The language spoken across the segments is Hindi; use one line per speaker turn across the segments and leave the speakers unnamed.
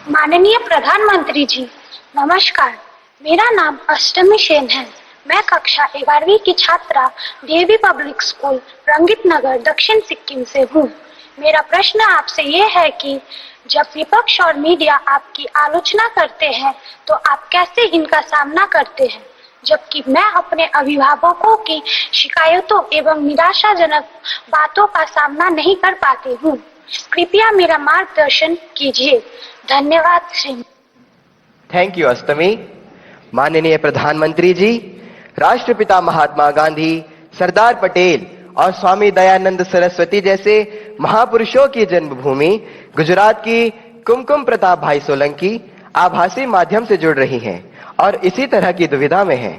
माननीय प्रधानमंत्री जी, नमस्कार। मेरा नाम अष्टमी सेन है। मैं कक्षा 11वीं की छात्रा डीएवी पब्लिक स्कूल रंगित नगर दक्षिण सिक्किम से हूँ। मेरा प्रश्न आपसे ये है कि जब विपक्ष और मीडिया आपकी आलोचना करते हैं तो आप कैसे इनका सामना करते हैं, जबकि मैं अपने अभिभावकों की शिकायतों एवं निराशाजनक बातों का सामना नहीं कर पाती हूँ। कृपया मेरा मार्गदर्शन कीजिए। धन्यवाद श्री।
थैंक यू अष्टमी। माननीय प्रधानमंत्री जी, राष्ट्रपिता महात्मा गांधी, सरदार पटेल और स्वामी दयानंद सरस्वती जैसे महापुरुषों की जन्मभूमि गुजरात की कुमकुम प्रताप भाई सोलंकी आभासी माध्यम से जुड़ रही हैं और इसी तरह की दुविधा में हैं।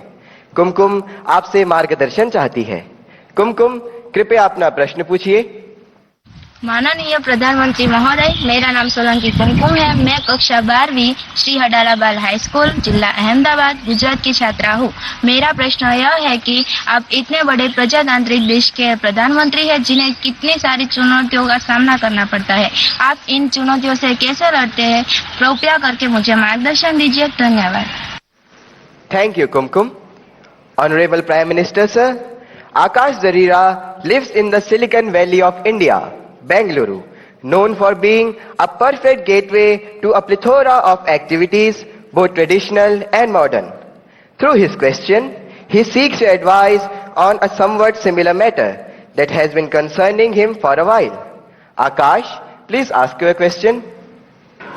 कुमकुम आपसे मार्गदर्शन चाहती है। कुमकुम, कृपया अपना प्रश्न पूछिए।
माननीय प्रधानमंत्री महोदय, मेरा नाम सोलंकी कुमकुम है। मैं कक्षा 12वीं श्री हडालाबाद हाई स्कूल जिला अहमदाबाद गुजरात की छात्रा हूँ। मेरा प्रश्न यह है कि आप इतने बड़े प्रजातांत्रिक देश के प्रधानमंत्री हैं जिन्हें कितनी सारी चुनौतियों का सामना करना पड़ता है। आप इन चुनौतियों से कैसे लड़ते हैं, कृपया करके मुझे मार्गदर्शन दीजिए। धन्यवाद।
Thank you Kumkum. Honourable prime minister sir, Akash Darira lives in the Silicon Valley of India, Bengaluru, known for being a perfect gateway to a plethora of activities, both traditional and modern. Through his question, he seeks your advice on a somewhat similar matter that has been concerning him for a while. Akash, please ask your question.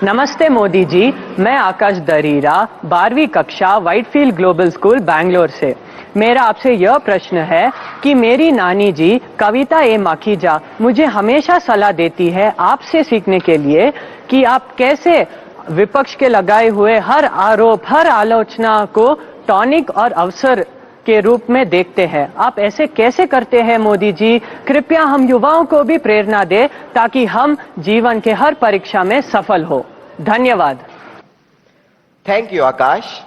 नमस्ते मोदी जी, मैं आकाश दरीरा 12वीं कक्षा व्हाइटफील्ड ग्लोबल स्कूल बैंगलोर से। मेरा आपसे यह प्रश्न है कि मेरी नानी जी कविता ए माखीजा मुझे हमेशा सलाह देती है आपसे सीखने के लिए कि आप कैसे विपक्ष के लगाए हुए हर आरोप, हर आलोचना को टॉनिक और अवसर के रूप में देखते हैं। आप ऐसे कैसे करते हैं मोदी जी? कृपया हम युवाओं को भी प्रेरणा दें ताकि हम जीवन के हर परीक्षा में सफल हो। धन्यवाद।
थैंक यू आकाश।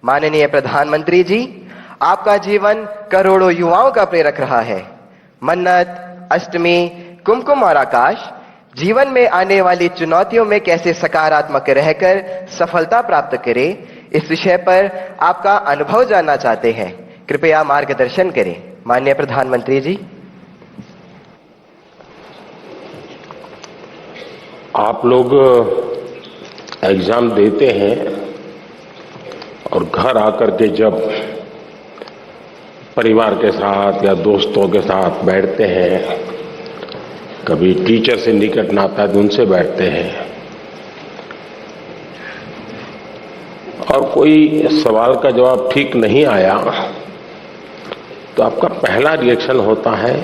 माननीय प्रधानमंत्री जी, आपका जीवन करोड़ों युवाओं का प्रेरक रहा है। मन्नत, अष्टमी, कुमकुम और आकाश जीवन में आने वाली चुनौतियों में कैसे सकारात्मक रहकर सफलता प्राप्त करें, इस विषय पर आपका अनुभव जानना चाहते हैं। कृपया मार्गदर्शन करें। माननीय प्रधानमंत्री जी।
आप लोग एग्जाम देते हैं और घर आकर के जब परिवार के साथ या दोस्तों के साथ बैठते हैं, कभी टीचर से निकट नाता है उनसे बैठते हैं और कोई सवाल का जवाब ठीक नहीं आया तो आपका पहला रिएक्शन होता है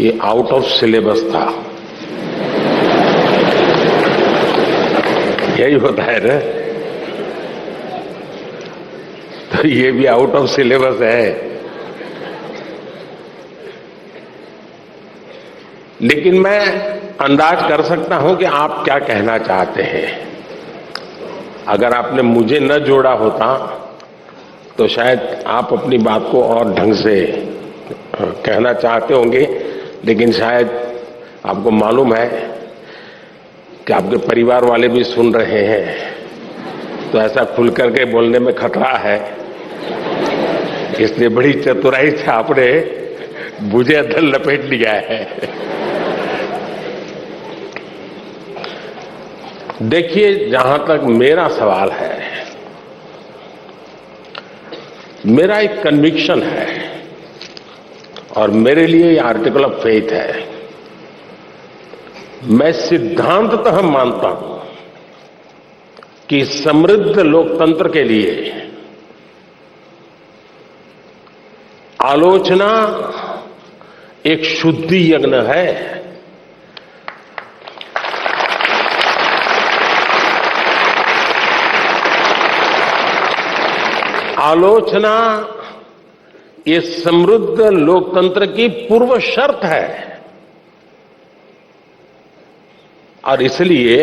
ये आउट ऑफ सिलेबस था। यही होता है ना? तो ये भी आउट ऑफ सिलेबस है। लेकिन मैं अंदाज कर सकता हूं कि आप क्या कहना चाहते हैं। अगर आपने मुझे न जोड़ा होता तो शायद आप अपनी बात को और ढंग से कहना चाहते होंगे, लेकिन शायद आपको मालूम है कि आपके परिवार वाले भी सुन रहे हैं, तो ऐसा खुल करके बोलने में खतरा है। इसलिए बड़ी चतुराई से आपने मुझे अंदर लपेट लिया है। देखिए, जहां तक मेरा सवाल है, मेरा एक कन्विक्शन है और मेरे लिए ये आर्टिकल ऑफ फेथ है। मैं सिद्धांततः मानता हूं कि समृद्ध लोकतंत्र के लिए आलोचना एक शुद्धि यज्ञ है। आलोचना ये समृद्ध लोकतंत्र की पूर्व शर्त है और इसलिए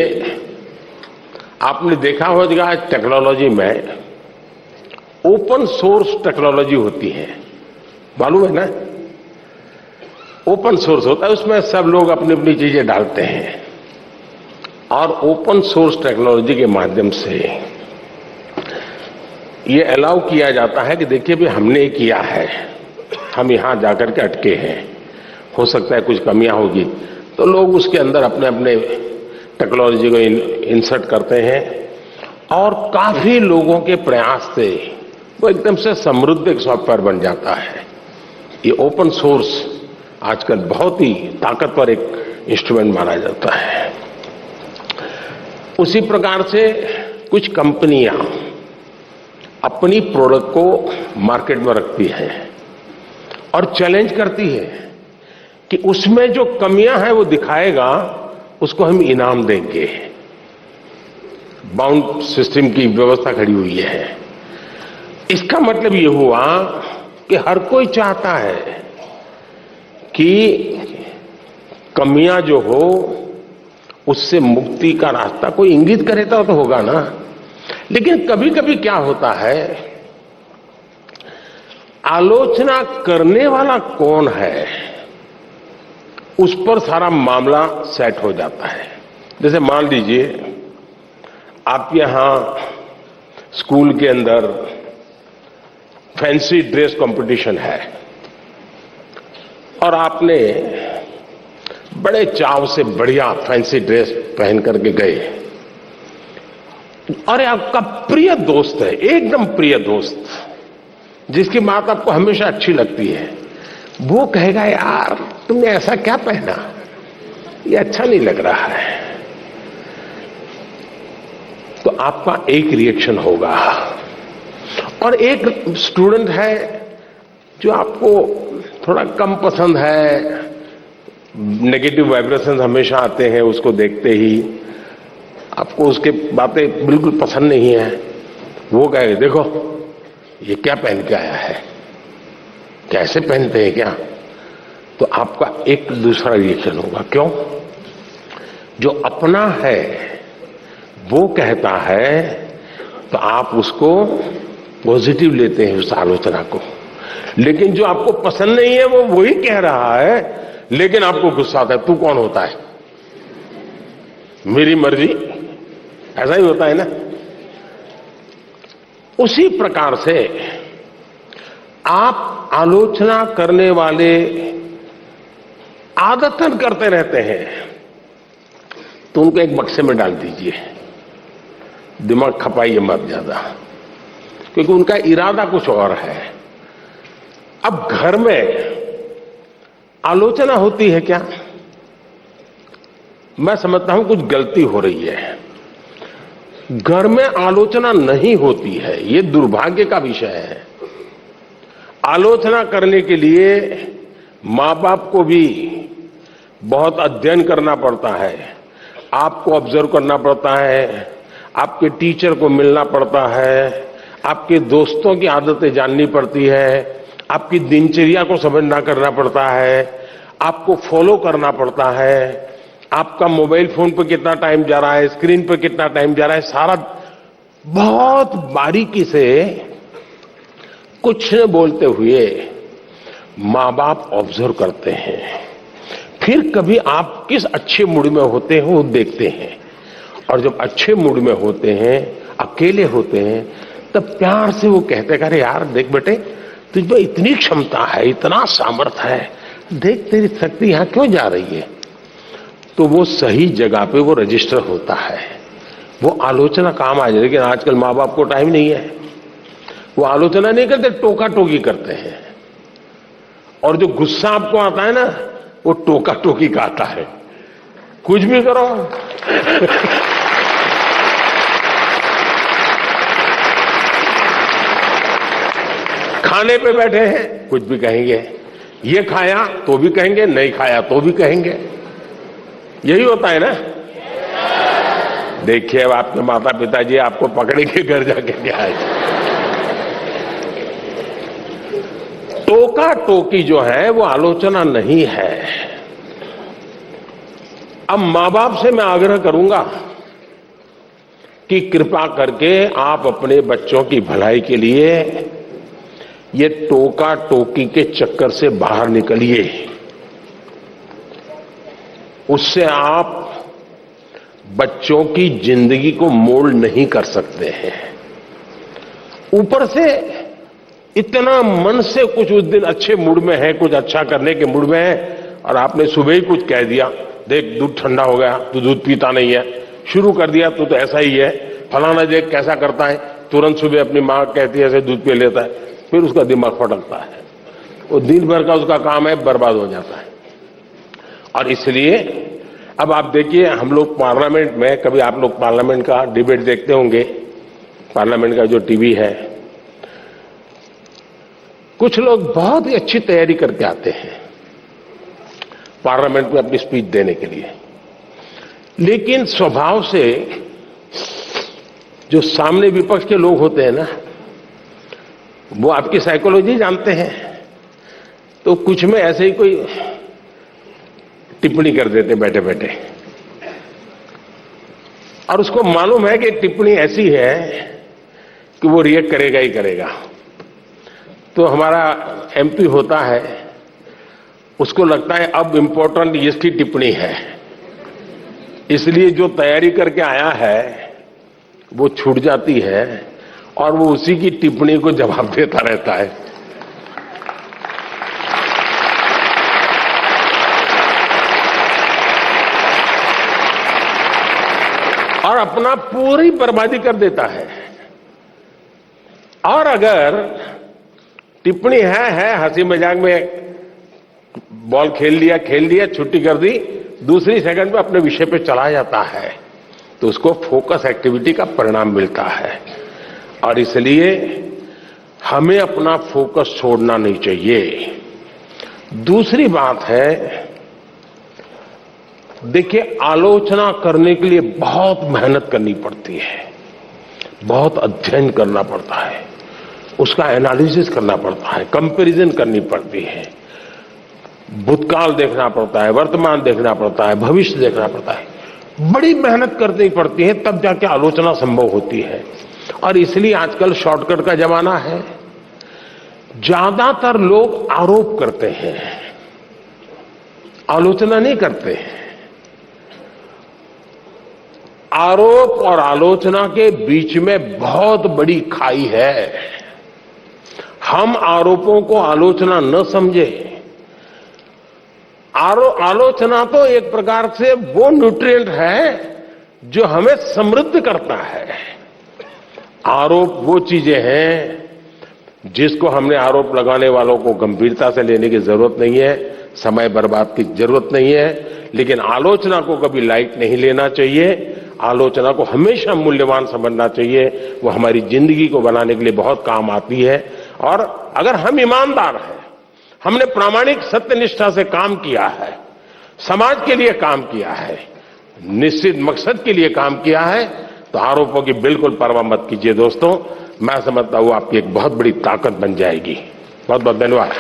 आपने देखा होगा टेक्नोलॉजी में ओपन सोर्स टेक्नोलॉजी होती है, मालूम है ना? ओपन सोर्स होता है, उसमें सब लोग अपनी अपनी चीजें डालते हैं और ओपन सोर्स टेक्नोलॉजी के माध्यम से ये अलाउ किया जाता है कि देखिए भी हमने ये किया है, हम यहां जाकर के अटके हैं, हो सकता है कुछ कमियां होगी, तो लोग उसके अंदर अपने अपने टेक्नोलॉजी को इंसर्ट करते हैं और काफी लोगों के प्रयास से वो एकदम से समृद्ध एक सॉफ्टवेयर बन जाता है। ये ओपन सोर्स आजकल बहुत ही ताकतवर एक इंस्ट्रूमेंट माना जाता है। उसी प्रकार से कुछ कंपनियां अपनी प्रोडक्ट को मार्केट में रखती हैं और चैलेंज करती है कि उसमें जो कमियां हैं वो दिखाएगा, उसको हम इनाम देंगे। बाउंड सिस्टम की व्यवस्था खड़ी हुई है। इसका मतलब ये हुआ कि हर कोई चाहता है कि कमियां जो हो उससे मुक्ति का रास्ता कोई इंगित करे तो होगा ना। लेकिन कभी कभी क्या होता है, आलोचना करने वाला कौन है उस पर सारा मामला सेट हो जाता है। जैसे मान लीजिए आप यहां स्कूल के अंदर फैंसी ड्रेस कंपटीशन है और आपने बड़े चाव से बढ़िया फैंसी ड्रेस पहन करके गए और आपका प्रिय दोस्त है, एकदम प्रिय दोस्त, जिसकी बात आपको हमेशा अच्छी लगती है, वो कहेगा यार तुमने ऐसा क्या पहना, ये अच्छा नहीं लग रहा है। तो आपका एक रिएक्शन होगा। और एक स्टूडेंट है जो आपको थोड़ा कम पसंद है, नेगेटिव वाइब्रेशंस हमेशा आते हैं उसको देखते ही, आपको उसके बातें बिल्कुल पसंद नहीं है, वो कहेगा देखो ये क्या पहन के आया है, कैसे पहनते हैं क्या। तो आपका एक दूसरा रिएक्शन होगा। क्यों? जो अपना है वो कहता है तो आप उसको पॉजिटिव लेते हैं उस आलोचना को, लेकिन जो आपको पसंद नहीं है वो वही कह रहा है, लेकिन आपको गुस्सा आता है, तू कौन होता है, मेरी मर्जी, ऐसा ही होता है ना। उसी प्रकार से आप आलोचना करने वाले आदतन करते रहते हैं तो उनको एक बक्से में डाल दीजिए, दिमाग खपाइए मत ज्यादा, क्योंकि उनका इरादा कुछ और है। अब घर में आलोचना होती है क्या? मैं समझता हूं कुछ गलती हो रही है। घर में आलोचना नहीं होती है, ये दुर्भाग्य का विषय है। आलोचना करने के लिए मां बाप को भी बहुत अध्ययन करना पड़ता है, आपको ऑब्जर्व करना पड़ता है, आपके टीचर को मिलना पड़ता है, आपके दोस्तों की आदतें जाननी पड़ती है, आपकी दिनचर्या को समझना करना पड़ता है, आपको फॉलो करना पड़ता है, आपका मोबाइल फोन पर कितना टाइम जा रहा है, स्क्रीन पर कितना टाइम जा रहा है, सारा बहुत बारीकी से कुछ न बोलते हुए मां बाप ऑब्जर्व करते हैं। फिर कभी आप किस अच्छे मूड में होते हैं वो देखते हैं, और जब अच्छे मूड में होते हैं, अकेले होते हैं, तब प्यार से वो कहते हैं अरे यार देख बेटे तुझ में इतनी क्षमता है, इतना सामर्थ्य है, देख तेरी शक्ति यहां क्यों जा रही है। तो वो सही जगह पे वो रजिस्टर होता है, वो आलोचना काम आ जाए। लेकिन आजकल माँ बाप को टाइम नहीं है, वो आलोचना नहीं करते, टोका टोकी करते हैं। और जो गुस्सा आपको आता है ना वो टोका टोकी का आता है, कुछ भी करो खाने पे बैठे हैं कुछ भी कहेंगे, ये खाया तो भी कहेंगे, नहीं खाया तो भी कहेंगे, यही होता है ना। देखिए अब आपके माता पिताजी आपको पकड़ेंगे घर जाके क्या है। टोका टोकी जो है वो आलोचना नहीं है। अब मां बाप से मैं आग्रह करूंगा कि कृपा करके आप अपने बच्चों की भलाई के लिए ये टोका टोकी के चक्कर से बाहर निकलिए। उससे आप बच्चों की जिंदगी को मोल्ड नहीं कर सकते हैं। ऊपर से इतना मन से कुछ उस दिन अच्छे मूड में है, कुछ अच्छा करने के मूड में है, और आपने सुबह ही कुछ कह दिया, देख दूध ठंडा हो गया, तू दूध पीता नहीं है, शुरू कर दिया तू तो ऐसा ही है, फलाना देख कैसा करता है, तुरंत सुबह अपनी मां कहती है ऐसे दूध पी लेता है, फिर उसका दिमाग फटकता है, वो दिन भर का उसका काम है, बर्बाद हो जाता है। और इसलिए अब आप देखिए, हम लोग पार्लियामेंट में, कभी आप लोग पार्लियामेंट का डिबेट देखते होंगे, पार्लियामेंट का जो टीवी है, कुछ लोग बहुत ही अच्छी तैयारी करके आते हैं पार्लियामेंट में अपनी स्पीच देने के लिए, लेकिन स्वभाव से जो सामने विपक्ष के लोग होते हैं ना, वो आपकी साइकोलॉजी जानते हैं, तो कुछ में ऐसे ही कोई टिप्पणी कर देते बैठे बैठे, और उसको मालूम है कि टिप्पणी ऐसी है कि वो रिएक्ट करेगा ही करेगा। तो हमारा एमपी होता है, उसको लगता है अब इंपॉर्टेंट इसकी टिप्पणी है, इसलिए जो तैयारी करके आया है वो छूट जाती है और वो उसी की टिप्पणी को जवाब देता रहता है। और अपना पूरी बर्बादी कर देता है। और अगर टिप्पणी है हंसी मजाक में, बॉल खेल लिया, छुट्टी कर दी, दूसरी सेकंड में अपने विषय पे चला जाता है, तो उसको फोकस एक्टिविटी का परिणाम मिलता है। और इसलिए हमें अपना फोकस छोड़ना नहीं चाहिए। दूसरी बात है, देखिए, आलोचना करने के लिए बहुत मेहनत करनी पड़ती है, बहुत अध्ययन करना पड़ता है, उसका एनालिसिस करना पड़ता है, कंपैरिजन करनी पड़ती है, भूतकाल देखना पड़ता है, वर्तमान देखना पड़ता है, भविष्य देखना पड़ता है, बड़ी मेहनत करनी पड़ती है, तब जाके आलोचना संभव होती है। और इसलिए आजकल शॉर्टकट का जमाना है। ज्यादातर लोग आरोप करते हैं, आलोचना नहीं करते हैं। आरोप और आलोचना के बीच में बहुत बड़ी खाई है। हम आरोपों को आलोचना न समझे। आलोचना तो एक प्रकार से वो न्यूट्रिएंट है जो हमें समृद्ध करता है। आरोप वो चीजें हैं जिसको हमने आरोप लगाने वालों को गंभीरता से लेने की जरूरत नहीं है, समय बर्बाद की जरूरत नहीं है। लेकिन आलोचना को कभी लाइट नहीं लेना चाहिए, आलोचना को हमेशा मूल्यवान समझना चाहिए। वो हमारी जिंदगी को बनाने के लिए बहुत काम आती है। और अगर हम ईमानदार हैं, हमने प्रामाणिक सत्यनिष्ठा से काम किया है, समाज के लिए काम किया है, निश्चित मकसद के लिए काम किया है, तो आरोपों की बिल्कुल परवाह मत कीजिए दोस्तों। मैं समझता हूं आपकी एक बहुत बड़ी ताकत बन जाएगी। बहुत बहुत धन्यवाद।